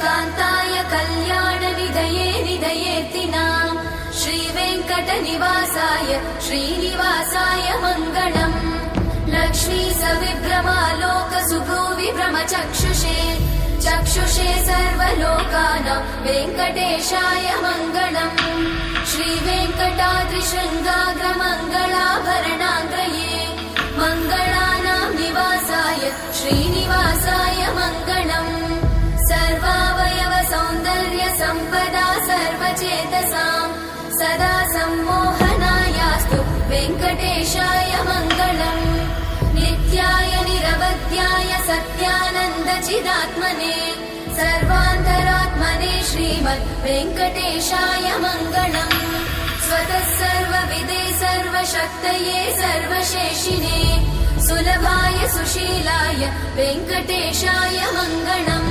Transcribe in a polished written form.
कान्ताय कल्याणनिधये निधयेऽर्तिनाम् श्रीवेङ्कटनिवासाय श्रीनिवासाय मङ्गलम् लक्ष्मी सविभ्रमालोकसुभ्रूविभ्रमचक्षुषे चक्षुषे सर्वलोकानां वेङ्कटेशाय मङ्गलम् श्रीवेङ्कटाद्रिशृङ्गाग्रमङ्गलाभरणाङ्गये मङ्गलानां निवासाय श्रीनिवासाय मङ्गलम् सर्वावयव सौन्दर्य सम्पदा सर्वचेतसां सदा सम्मोहनायास्तु वेङ्कटेशाय मङ्गलम् नित्याय निरवध्याय सत्यानन्दचिदात्मने सर्वान्तरात्मने श्रीमद् वेङ्कटेशाय मङ्गलम् स्वतः सर्वविदे सर्वशक्तये सर्वशेषिने सुलभाय सुशीलाय वेङ्कटेशाय मङ्गलम्।